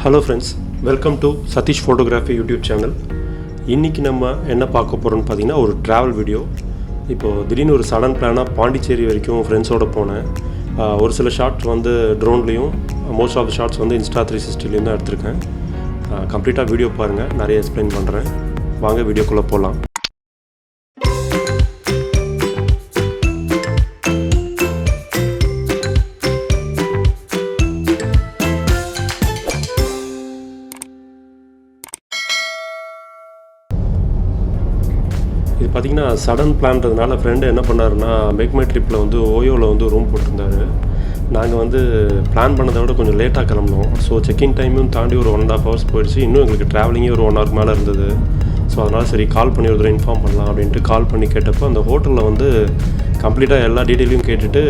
Hello friends, welcome to Sathish Photography YouTube channel. இன்னைக்கு நம்ம என்ன பார்க்க போறோம்னு பாத்தீங்கன்னா ஒரு travel video. இப்போ திடீர்னு ஒரு சடன் பிளானா பாண்டிச்சேரி வரைக்கும் ஃப்ரெண்ட்ஸோட போனேன். ஒரு சில ஷாட்ஸ் வந்து ட்ரோன்லயும் மோஸ்ட் ஆஃப் தி ஷாட்ஸ் வந்து Insta 360ல தான் எடுத்துர்க்கேன். கம்ப்ளீட்டா வீடியோ பாருங்க, நிறைய எக்ஸ்பிளைன் பண்றேன். வாங்க வீடியோக்குள்ள போலாம். இது பார்த்திங்கன்னா சடன் பிளான்றதுனால ஃப்ரெண்டு என்ன பண்ணாருன்னா மேக் மை ட்ரிப்பில் வந்து ஓயோவில் வந்து ரூம் போட்டிருந்தாரு. நாங்கள் வந்து பிளான் பண்ணதை விட கொஞ்சம் லேட்டாக கிளம்புனோம். ஸோ செக்கிங் டைமும் தாண்டி ஒரு 1.5 hours போயிடுச்சு. இன்னும் எங்களுக்கு ட்ராவலிங்கே ஒரு 1 hour மேலே இருந்தது. ஸோ அதனால் சரி கால் பண்ணி ஒரு தடவை இன்ஃபார்ம் பண்ணலாம் அப்படின்ட்டு கால் பண்ணி கேட்டப்போ அந்த ஹோட்டலில் வந்து கம்ப்ளீட்டாக எல்லா டீட்டெயிலையும் கேட்டுட்டு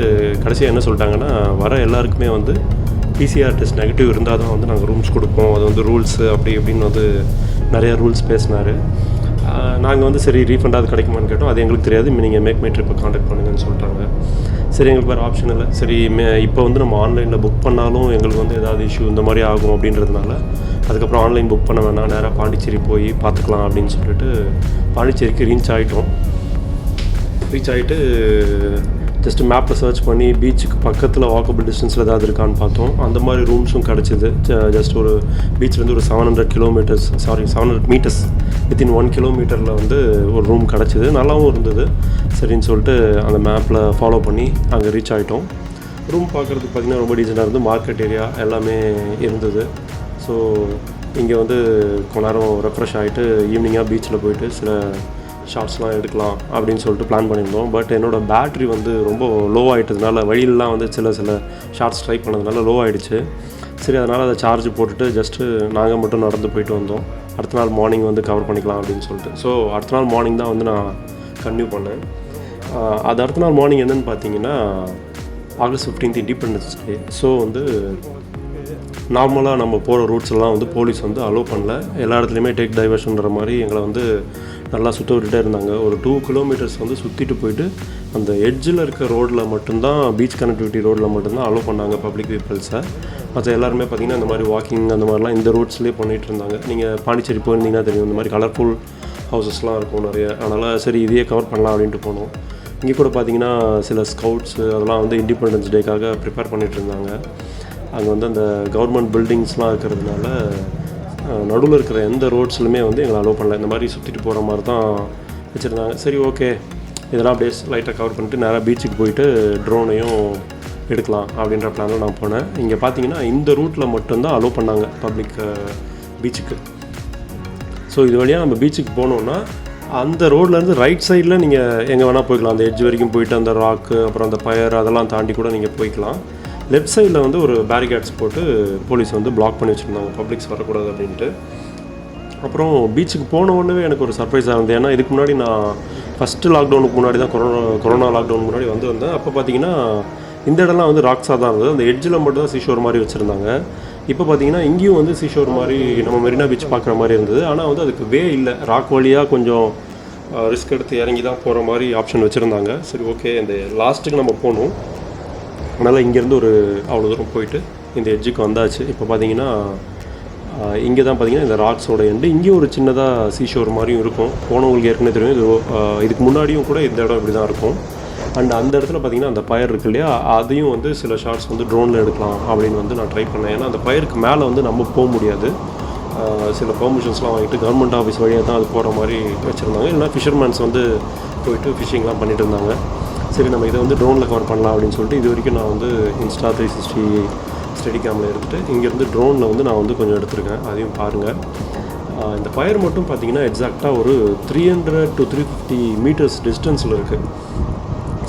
கடைசியாக என்ன சொல்லிட்டாங்கன்னா, வர எல்லாருக்குமே வந்து PCR டெஸ்ட் நெகட்டிவ் இருந்தால் தான் வந்து நாங்கள் ரூம்ஸ் கொடுப்போம், அது வந்து ரூல்ஸு அப்படி இப்படின்னு வந்து நிறையா ரூல்ஸ் பேசினார். நாங்கள் வந்து சரி ரீஃபண்ட் அது கிடைக்குமான்னு கேட்டோம். அது எங்களுக்கு தெரியாது, நீங்கள் மேக் மை ட்ரிப்பை காண்டாக்ட் பண்ணுங்கன்னு சொல்லிட்டாங்க. சரி எங்களுக்கு வேறு ஆப்ஷன் இல்லை. சரி இப்போ வந்து நம்ம ஆன்லைனில் புக் பண்ணாலும் எங்களுக்கு வந்து ஏதாவது இஷ்யூ இந்த மாதிரி ஆகும் அப்படின்றதுனால அதுக்கப்புறம் ஆன்லைன் புக் பண்ண வேணாம், நேராக பாண்டிச்சேரி போய் பார்த்துக்கலாம் அப்படின்னு சொல்லிட்டு பாண்டிச்சேரிக்கு ரீச் ஆகிட்டு ஜஸ்ட் மேப்பில் சர்ச் பண்ணி பீச்சுக்கு பக்கத்தில் வாக்கபிள் டிஸ்டன்ஸில் ஏதாவது இருக்கான்னு பார்த்தோம். அந்த மாதிரி ரூம்ஸும் கிடச்சிது. ஜஸ்ட் ஒரு பீச்லேருந்து ஒரு 700 மீட்டர்ஸ் வித்தின் 1 kilometerல வந்து ஒரு ரூம் கிடச்சிது. நல்லாவும் இருந்தது. சரின்னு சொல்லிட்டு அந்த மேப்பில் ஃபாலோ பண்ணி அங்கே ரீச் ஆகிட்டோம். ரூம் பார்க்குறதுக்கு பார்த்திங்கன்னா ரொம்ப டீசெண்டாக இருந்து, மார்க்கெட் ஏரியா எல்லாமே இருந்தது. ஸோ இங்கே வந்து கொஞ்ச நேரம் ரெஃப்ரெஷ் ஆகிட்டு ஈவினிங்காக பீச்சில் போயிட்டு சில ஷார்ட்ஸ்லாம் எடுக்கலாம் அப்படின்னு சொல்லிட்டு பிளான் பண்ணியிருந்தோம். பட் என்னோடய பேட்ரி வந்து ரொம்ப லோ ஆகிட்டதுனால வழியிலலாம் வந்து சில ஷார்ட்ஸ் ட்ரை பண்ணதுனால லோ ஆகிடுச்சு. சரி அதனால் அதை சார்ஜ் போட்டுட்டு ஜஸ்ட்டு நாங்கள் மட்டும் நடந்து போயிட்டு வந்தோம். அடுத்த நாள் மார்னிங் வந்து கவர் பண்ணிக்கலாம் அப்படின்னு சொல்லிட்டு. ஸோ அடுத்த நாள் மார்னிங் தான் வந்து நான் கன்டினியூ பண்ணேன். அது அடுத்த நாள் மார்னிங் என்னென்னு பார்த்தீங்கன்னா August 15th independence day. So வந்து நார்மலாக நம்ம போகிற ரூட்ஸ்லாம் வந்து போலீஸ் வந்து அலோவ் பண்ணல. எல்லா இடத்துலையுமே டேக் டைவர்ஷன்ற மாதிரி எங்களை வந்து நல்லா சுற்ற விட்டுட்டே இருந்தாங்க. ஒரு 2 kilometers வந்து சுற்றிட்டு போயிட்டு அந்த எட்ஜில் இருக்க ரோடில் மட்டும்தான், பீச் கனெக்டிவிட்டி ரோடில் மட்டும்தான் அலோவ் பண்ணாங்க பப்ளிக் வெஹிக்கிள்ஸை. மற்ற எல்லாருமே பார்த்திங்கன்னா இந்த மாதிரி வாக்கிங் அந்த மாதிரிலாம் இந்த ரோட்ஸ்லேயே பண்ணிகிட்டு இருந்தாங்க. நீங்கள் பாண்டிச்சேரி போயிருந்தீங்கன்னா தெரியும், இந்த மாதிரி கலர்ஃபுல் ஹவுசஸ்லாம் இருக்கும் நிறைய. அதனால் சரி இதையே கவர் பண்ணலாம் அப்படின்ட்டு போனோம். இங்கே கூட பார்த்திங்கன்னா சில ஸ்கவுட்ஸு அதெல்லாம் வந்து இண்டிபெண்டன்ஸ் டேக்காக ப்ரிப்பேர் பண்ணிகிட்டு இருந்தாங்க. அங்கே வந்து அந்த கவர்மெண்ட் பில்டிங்ஸ்லாம் இருக்கிறதுனால நடுவில் இருக்கிற எந்த ரோட்ஸ்லுமே வந்து எங்களை அலோவ் பண்ணல. இந்த மாதிரி சுற்றிட்டு போகிற மாதிரி தான் வச்சுருந்தாங்க. சரி ஓகே இதெல்லாம் அப்படியே லைட்டாக கவர் பண்ணிட்டு நேராக பீச்சுக்கு போயிட்டு ட்ரோனையும் எடுக்கலாம் அப்படின்ற பிளானில் நான் போனேன். இங்கே பார்த்தீங்கன்னா இந்த ரூட்டில் மட்டும்தான் அலோவ் பண்ணாங்க பப்ளிக் பீச்சுக்கு. ஸோ இது வழியாக நம்ம பீச்சுக்கு போனோன்னா அந்த ரோட்லேருந்து ரைட் சைடில் நீங்கள் எங்கே வேணால் போய்க்கலாம். அந்த எட்ஜ் வரைக்கும் போயிட்டு அந்த ராக்கு அப்புறம் அந்த பயர் அதெல்லாம் தாண்டி கூட நீங்கள் போய்க்கலாம். லெஃப்ட் சைடில் வந்து ஒரு பேரிகேட்ஸ் போட்டு போலீஸ் வந்து பிளாக் பண்ணி வச்சுருந்தாங்க, பப்ளிக்ஸ் வரக்கூடாது அப்படின்ட்டு. அப்புறம் பீச்சுக்கு போன உடனே எனக்கு ஒரு சர்ப்ரைஸாக இருந்தது. ஏன்னா இதுக்கு முன்னாடி நான் ஃபஸ்ட்டு லாக்டவுனுக்கு முன்னாடி தான் கொரோனா லாக்டவுன் முன்னாடி வந்தேன். அப்போ பார்த்தீங்கன்னா இந்த இடம்லாம் வந்து ராக்ஸாக தான் இருந்தது. அந்த எட்ஜில் மட்டும் தான் சீஷோர் மாதிரி வச்சுருந்தாங்க. இப்போ பார்த்தீங்கன்னா இங்கேயும் வந்து சீஷோர் மாதிரி நம்ம மெரினா பீச் பார்க்குற மாதிரி இருந்தது. ஆனால் வந்து அதுக்கு வே இல்லை, ராக் வழியாக கொஞ்சம் ரிஸ்க் எடுத்து இறங்கி தான் போகிற மாதிரி ஆப்ஷன் வச்சுருந்தாங்க. சரி ஓகே இந்த லாஸ்ட்டுக்கு நம்ம போகணும், அதனால் இங்கேருந்து ஒரு அவ்வளோ தூரம் போயிட்டு இந்த எட்ஜுக்கு வந்தாச்சு. இப்போ பார்த்தீங்கன்னா இங்கே தான் பார்த்தீங்கன்னா இந்த ராக்ஸோட எண்டு. இங்கேயும் ஒரு சின்னதாக சீஷோர் மாதிரியும் இருக்கும். போனவங்களுக்கு ஏற்கனவே தெரியும். இதுக்கு முன்னாடியும் கூட இந்த இடம் இப்படி தான் இருக்கும். அண்ட் அந்த இடத்துல பார்த்தீங்கன்னா அந்த பயர் இருக்கு இல்லையா, அதையும் வந்து சில ஷார்ட்ஸ் வந்து ட்ரோனில் எடுக்கலாம் அப்படின்னு வந்து நான் ட்ரை பண்ணேன். ஏன்னா அந்த பயருக்கு மேலே வந்து நம்ம போக முடியாது. சில பெர்மிஷன்ஸ்லாம் வாங்கிட்டு கவர்மெண்ட் ஆஃபீஸ் வழியாக தான் அது போகிற மாதிரி வச்சுருந்தாங்க. இல்லைனா ஃபிஷர்மேன்ஸ் வந்து போயிட்டு ஃபிஷிங்லாம் பண்ணிட்டு இருந்தாங்க. சரி நம்ம இதை வந்து ட்ரோனில் கவர் பண்ணலாம் அப்படின்னு சொல்லிட்டு இது வரைக்கும் நான் வந்து Insta 360 ஸ்டெடி கேமில் எடுத்துகிட்டு இங்கேருந்து ட்ரோனில் வந்து நான் வந்து கொஞ்சம் எடுத்திருக்கேன். அதையும் பாருங்கள். இந்த ஃபயர் மட்டும் பார்த்திங்கன்னா எக்ஸாக்டாக ஒரு 300 to 350 meters டிஸ்டன்ஸில் இருக்குது.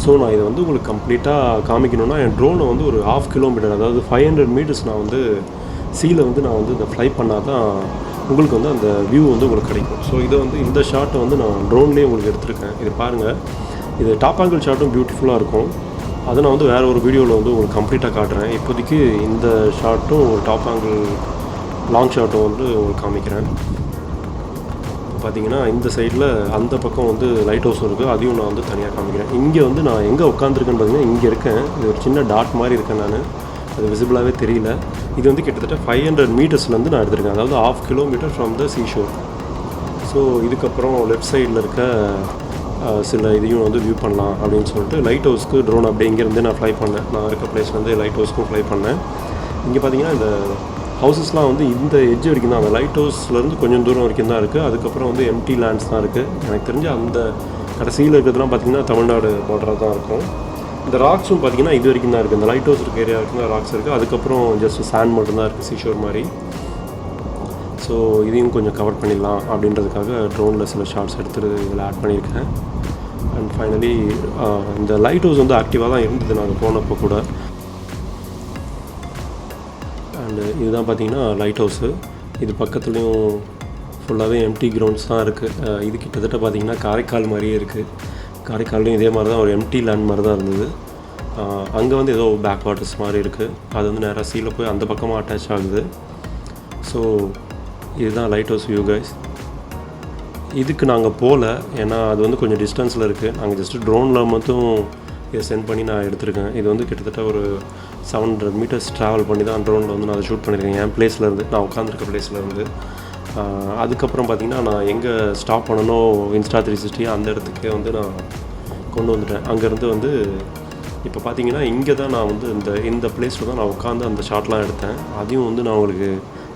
ஸோ நான் இதை வந்து உங்களுக்கு கம்ப்ளீட்டாக காமிக்கணுன்னா என் ட்ரோனை வந்து ஒரு 1/2 kilometer, அதாவது 500 meters நான் வந்து சீல வந்து நான் வந்து இதை ஃப்ளை பண்ணால் தான் உங்களுக்கு வந்து அந்த வியூ வந்து உங்களுக்கு கிடைக்கும். ஸோ இதை வந்து இந்த ஷாட்டை வந்து நான் ட்ரோன்லேயே உங்களுக்கு எடுத்திருக்கேன். இது பாருங்கள், இது டாப் ஆங்கிள் ஷாட்டும் பியூட்டிஃபுல்லாக இருக்கும். அதை நான் வந்து வேறு ஒரு வீடியோவில் வந்து உங்களுக்கு கம்ப்ளீட்டாக காட்டுறேன். இப்போதைக்கு இந்த ஷாட்டும் ஒரு டாப் ஆங்கிள் லாங் ஷாட்டும் வந்து உங்களுக்கு காமிக்கிறேன். பார்த்தீங்கன்னா இந்த சைடில் அந்த பக்கம் வந்து லைட் ஹவுஸும் இருக்குது, அதையும் நான் வந்து தனியாக காமிக்கிறேன். இங்கே வந்து நான் எங்கே உட்காந்துருக்கேன்னு பார்த்தீங்கன்னா இங்கே இருக்கேன். இது ஒரு சின்ன டாட் மாதிரி இருக்கேன் நான். அது விசிபிளாகவே தெரியல. இது வந்து கிட்டத்தட்ட 500 மீட்டர்ஸ்லேருந்து நான் எடுத்திருக்கேன், அதாவது 1/2 kilometre from the seashore. So இதுக்கப்புறம் லெஃப்ட் சைடில் இருக்க சில இதையும் வந்து வியூ பண்ணலாம் அப்படின்னு சொல்லிட்டு லைட் ஹவுஸ்க்கு ட்ரோன் அப்படியே இங்கேருந்து நான் ஃப்ளை பண்ணேன். நான் இருக்க பிளேஸ்லேருந்து லைட் ஹவுஸ்க்கும் ஃப்ளை பண்ணேன். இங்கே பார்த்தீங்கன்னா இந்த ஹவுசஸ்லாம் வந்து இந்த எட்ஜ் வரைக்கும் தான், அந்த லைட் ஹவுஸ்லேருந்து கொஞ்சம் தூரம் வரைக்கும் தான் இருக்குது. அதுக்கப்புறம் வந்து எம்டி லேண்ட்ஸ் தான் இருக்குது. எனக்கு தெரிஞ்சு அந்த கடைசியில் இருக்கிறதுலாம் பார்த்திங்கன்னா தமிழ்நாடு பார்டராக தான் இருக்கும். இந்த ராக்ஸும் பார்த்திங்கன்னா இது வரைக்கும் தான் இருக்குது. இந்த லைட் ஹவுஸ் இருக்க ஏரியா வரைக்கும் தான் ராக்ஸ் இருக்குது. அதுக்கப்புறம் ஜஸ்ட் சாண்ட் மட்டும் தான் இருக்குது, சீஷோர் மாதிரி. ஸோ இதையும் கொஞ்சம் கவர் பண்ணிடலாம் அப்படின்றதுக்காக ட்ரோனில் சில ஷார்ட்ஸ் எடுத்துகிட்டு இதில் ஆட் பண்ணியிருக்கேன். அண்ட் ஃபைனலி இந்த லைட் ஹவுஸ் வந்து ஆக்டிவாக தான் இருந்தது நாங்கள் போனப்போ கூட. அண்டு இதுதான் பார்த்திங்கன்னா லைட் ஹவுஸு. இது பக்கத்துலேயும் ஃபுல்லாகவே எம்டி கிரவுண்ட்ஸ் தான் இருக்குது. இது கிட்டத்தட்ட பார்த்திங்கன்னா காரைக்கால் மாதிரியே இருக்குது. காரைக்கால்லையும் இதே மாதிரி தான் ஒரு எம்டி லேண்ட் மாதிரி தான் இருந்தது. அங்கே வந்து ஏதோ பேக் வாட்டர்ஸ் மாதிரி இருக்குது. அது வந்து நேராக சீல போய் அந்த பக்கமாக அட்டாச் ஆகுது. ஸோ இதுதான் லைட் ஹவுஸ் வியூ கைஸ். இதுக்கு நாங்கள் போகல, ஏன்னா அது வந்து கொஞ்சம் டிஸ்டன்ஸில் இருக்குது. நாங்கள் ஜஸ்ட்டு ட்ரோனில் மட்டும் இதை சென்ட் பண்ணி நான் எடுத்திருக்கேன். இது வந்து கிட்டத்தட்ட ஒரு 700 மீட்டர்ஸ் ட்ராவல் பண்ணி தான் ட்ரோனில் வந்து நான் அதை ஷூட் பண்ணியிருக்கேன், என் பிளேஸ்லேருந்து, நான் உட்காந்துருக்க பிளேஸ்லேருந்து. அதுக்கப்புறம் பார்த்திங்கன்னா நான் எங்கே ஸ்டாப் பண்ணணும் இன்ஸ்டா 360 அந்த இடத்துக்கே வந்து நான் கொண்டு வந்துட்டேன். அங்கேருந்து வந்து இப்போ பார்த்தீங்கன்னா இங்கே தான் நான் வந்து இந்த பிளேஸில் தான் நான் உட்காந்து அந்த ஷாட்லாம் எடுத்தேன். அதையும் வந்து நான் உங்களுக்கு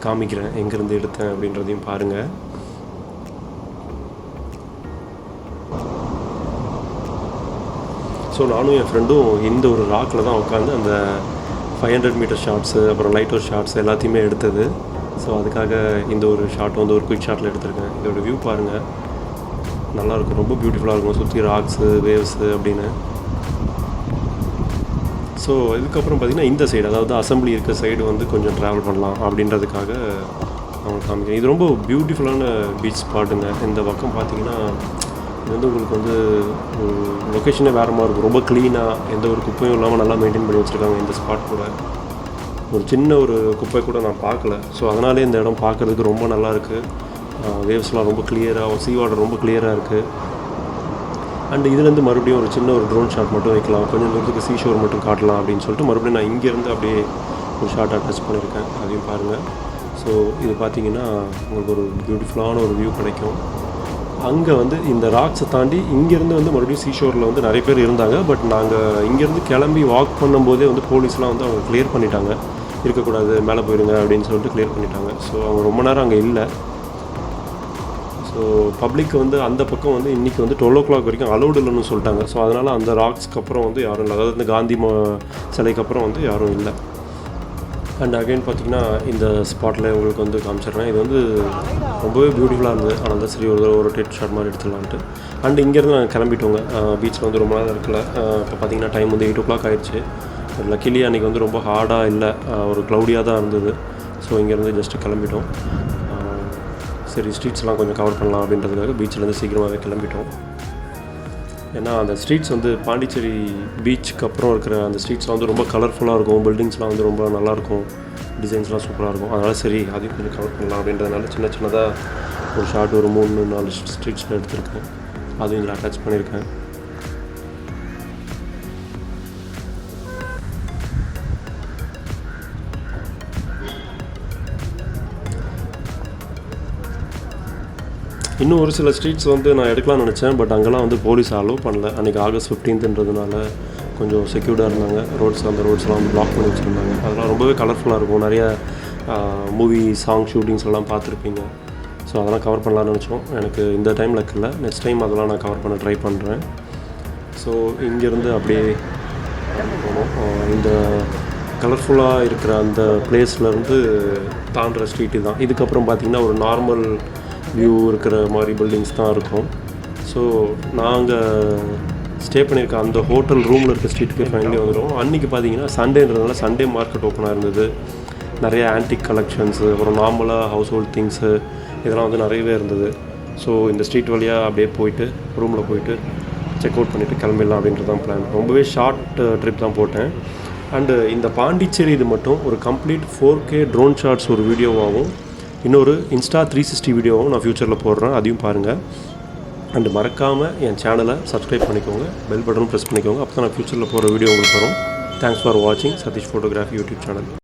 காமிக்கிறேன், எங்கேருந்து எடுத்தேன் அப்படின்றதையும் பாருங்கள். ஸோ நானும் என் ஃப்ரெண்டும் இந்த ஒரு ராக்கில் தான் உட்காந்து அந்த 500 மீட்டர் ஷாட்ஸு அப்புறம் லைட் ஹவுஸ் ஷாட்ஸ் எல்லாத்தையுமே எடுத்தது. ஸோ அதுக்காக இந்த ஒரு ஷாட் வந்து ஒரு குயிக் ஷாட்டில் எடுத்திருக்கேன். இதோட வியூ பாருங்கள், நல்லாயிருக்கும், ரொம்ப பியூட்டிஃபுல்லாக இருக்கும், சுற்றி ராக்ஸு வேவ்ஸு அப்படின்னு. ஸோ இதுக்கப்புறம் பார்த்திங்கன்னா இந்த சைடு, அதாவது அசம்பிளி இருக்க சைடு வந்து கொஞ்சம் ட்ராவல் பண்ணலாம் அப்படின்றதுக்காக அவங்களுக்கு காமிக்கிறேன். இது ரொம்ப பியூட்டிஃபுல்லான பீச் ஸ்பாட்டுங்க. இந்த பக்கம் பார்த்திங்கன்னா இது வந்து உங்களுக்கு வந்து லொக்கேஷனே வேறு மாதிரி இருக்கும், ரொம்ப க்ளீனாக, எந்த ஒரு குப்பையும் இல்லாமல் நல்லா மெயின்டைன் பண்ணி வச்சுருக்காங்க. இந்த ஸ்பாட் கூட ஒரு சின்ன ஒரு குப்பை கூட நான் பார்க்கல. ஸோ அதனாலே இந்த இடம் பார்க்குறதுக்கு ரொம்ப நல்லாயிருக்கு. வேவ்ஸ்லாம் ரொம்ப கிளியராக, சீ வாட்டர் ரொம்ப கிளியராக இருக்குது. அண்ட் இதுலேருந்து மறுபடியும் ஒரு சின்ன ஒரு ட்ரோன் ஷாட் மட்டும் வைக்கலாம், கொஞ்சம் தூரத்துக்கு சீஷோர் மட்டும் காட்டலாம் அப்படின்னு சொல்லிட்டு மறுபடியும் நான் இங்கேருந்து அப்படியே ஒரு ஷாட் அட்டாச் பண்ணியிருக்கேன். அதையும் பாருங்கள். ஸோ இது பார்த்திங்கன்னா உங்களுக்கு ஒரு பியூட்டிஃபுல்லான ஒரு வியூ கிடைக்கும். அங்கே வந்து இந்த ராக்ஸை தாண்டி இங்கேருந்து வந்து மறுபடியும் சீஷோரில் வந்து நிறைய பேர் இருந்தாங்க. பட் நாங்கள் இங்கேருந்து கிளம்பி வாக் பண்ணும்போதே வந்து போலீஸ்லாம் வந்து அவங்க கிளியர் பண்ணிட்டாங்க, இருக்கக்கூடாது, மேலே போயிடுங்க அப்படின்னு சொல்லிட்டு கிளியர் பண்ணிட்டாங்க. ஸோ அவங்க ரொம்ப நேரம் அங்கே இல்லை. ஸோ பப்ளிக் வந்து அந்த பக்கம் வந்து இன்றைக்கி வந்து 12 o'clock வரைக்கும் அலௌடு இல்லைன்னு சொல்லிட்டாங்க. ஸோ அதனால் அந்த ராக்ஸ்க்கு அப்புறம் வந்து யாரும் இல்லை, அதாவது இந்த காந்தி சிலைக்கு அப்புறம் வந்து யாரும் இல்லை. அண்ட் அகைன் பார்த்திங்கன்னா இந்த ஸ்பாட்டில் உங்களுக்கு வந்து காமிச்சிடுறேன். இது வந்து ரொம்பவே பியூட்டிஃபுல்லாக இருந்தது. ஆனால் தான் சரி ஒரு டேட் ஷாட் மாதிரி எடுத்துடலான்ட்டு. அண்ட் இங்கேருந்து நாங்கள் கிளம்பிட்டோங்க. பீச்சில் வந்து ரொம்ப நேரம் இருக்கல. இப்போ பார்த்திங்கன்னா டைம் வந்து 8 o'clock ஆகிடுச்சு. லக்கிலி அன்றைக்கி வந்து ரொம்ப ஹார்டாக இல்லை, ஒரு க்ளவுடியாக தான் இருந்தது. ஸோ இங்கேருந்து ஜஸ்ட்டு கிளம்பிட்டோம். சரி ஸ்ட்ரீட்ஸ்லாம் கொஞ்சம் கவர் பண்ணலாம் அப்படின்றதுக்காக பீச்சிலேருந்து சீக்கிரமாகவே கிளம்பிட்டோம். ஏன்னா அந்த ஸ்ட்ரீட்ஸ் வந்து பாண்டிச்சேரி பீச்சுக்கு அப்புறம் இருக்கிற அந்த ஸ்ட்ரீட்ஸ்லாம் வந்து ரொம்ப கலர்ஃபுல்லாக இருக்கும், பில்டிங்ஸ்லாம் வந்து ரொம்ப நல்லாயிருக்கும், டிசைன்ஸ்லாம் சூப்பராக இருக்கும். அதனால் சரி அதையும் கொஞ்சம் கவர் பண்ணலாம் அப்படின்றதுனால சின்னதாக ஒரு ஷார்ட் ஒரு 3-4 ஸ்ட்ரீட்ஸில் எடுத்திருக்கேன். அதுவும் இதில் அட்டாச் பண்ணியிருக்கேன். இன்னும் ஒரு சில ஸ்ட்ரீட்ஸ் வந்து நான் எடுக்கலாம்னு நினச்சேன். பட் அங்கெல்லாம் வந்து போலீஸ் அலோவ் பண்ணல. அன்றைக்கி August 15ன்றதுனால கொஞ்சம் செக்யூர்டாக இருந்தாங்க. அந்த ரோட்ஸ்லாம் வந்து பிளாக் பண்ணி வச்சுருந்தாங்க. அதெல்லாம் ரொம்பவே கலர்ஃபுல்லாக இருக்கும். நிறைய மூவி சாங் ஷூட்டிங்ஸ் எல்லாம் பார்த்துருப்பீங்க. ஸோ அதெல்லாம் கவர் பண்ணலான்னு நினச்சோம். எனக்கு இந்த டைம் லக் இல்லை, நெக்ஸ்ட் டைம் அதெல்லாம் நான் கவர் பண்ண ட்ரை பண்ணுறேன். ஸோ இங்கேருந்து அப்படியே போனோம். இந்த கலர்ஃபுல்லாக இருக்கிற அந்த பிளேஸ்லேருந்து தாண்டுற ஸ்ட்ரீட்டு தான். இதுக்கப்புறம் பார்த்திங்கன்னா ஒரு நார்மல் வியூ இருக்கிற மாதிரி பில்டிங்ஸ் தான் இருக்கும். ஸோ நாங்கள் ஸ்டே பண்ணியிருக்க அந்த ஹோட்டல் ரூமில் இருக்க ஸ்ட்ரீட்டுக்கு ஃபைனலி வந்துடும். அன்றைக்கி பார்த்தீங்கன்னா சண்டேன்றதுனால சண்டே மார்க்கெட் ஓப்பனாக இருந்தது. நிறைய ஆன்டிக் கலெக்ஷன்ஸு, அப்புறம் நார்மலாக ஹவுஸ் ஹோல்ட் திங்ஸு இதெல்லாம் வந்து நிறையவே இருந்தது. ஸோ இந்த ஸ்ட்ரீட் வழியாக அப்படியே போயிட்டு ரூமில் போயிட்டு செக் அவுட் பண்ணிவிட்டு கிளம்பிடலாம் அப்படின்றது தான் பிளான். ரொம்பவே ஷார்ட் ட்ரிப் தான் போட்டேன். அண்டு இந்த பாண்டிச்சேரி இது மட்டும் ஒரு கம்ப்ளீட் 4K ட்ரோன் ஷாட்ஸ் ஒரு வீடியோவாகவும் இன்னொரு Insta 360 வீடியோவும் நான் ஃப்யூச்சரில் போடுறேன், அதையும் பாருங்கள். அண்டு மறக்காமல் என் சேனலை சப்ஸ்கிரைப் பண்ணிக்கோங்க, பெல் பட்டனும் ப்ரெஸ் பண்ணிக்கோங்க. அப்போ தான் நான் ஃப்யூச்சரில் போகிற வீடியோ உங்களுக்கு வரும். தேங்க்ஸ் ஃபார் வாட்சிங் சதீஷ் ஃபோட்டோகிராஃபி யூடியூப் சேனல்.